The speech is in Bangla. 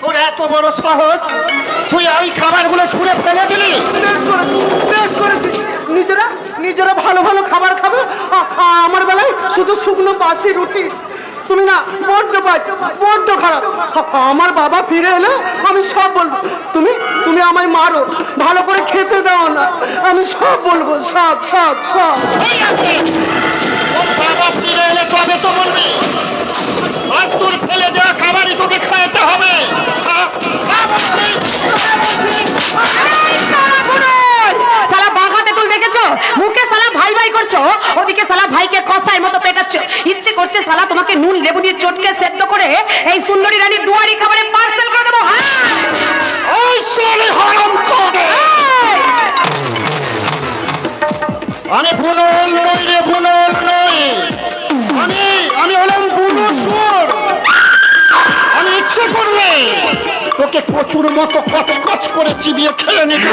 তোর এত বড় সাহস, তুই ওই খাবারগুলো ছুঁড়ে ফেলে দিলি? বেশ করেছি। নিজেরা নিজেরা ভালো ভালো খাবার খাবে, আমার বেলায় শুধু শুকনো বাসি রুটি। তুমি না বড্ড বাজ, বড্ড খারাপ। আমার বাবা ফিরে এলে আমি সব বলবো। তুমি তুমি আমায় মারো, ভালো করে খেতে দাও না, আমি সব বলবো, সব সব সব। ঠিক আছে, তোর বাবা ফিরে এলে তবে তো বলবি। আজ তোর ফেলে দেওয়া খাবারই তোকে খাওয়াতে হবে। সালা বাঘাতে তুল দেখেছো? মুখে সালা ভাই ভাই করছো, ওদিকে সালা ভাইকে কষার মতো পেটাচ্ছ। ইচ্ছে করছে সালা তোমাকে নুন লেবু দিয়ে চটকে সেদ্ধ করে এই সুন্দরী রানী দুয়ারি খাবারে পার্সেল করে দেবো। ওই শালি হারামজাদা! আমি বুনল নই রে, বুনল নই। আমি হলাম বুনুসুর। আমি ইচ্ছে করলে তোকে কচুর মতো কচকচ করে চিবিয়ে খেয়ে নিতে।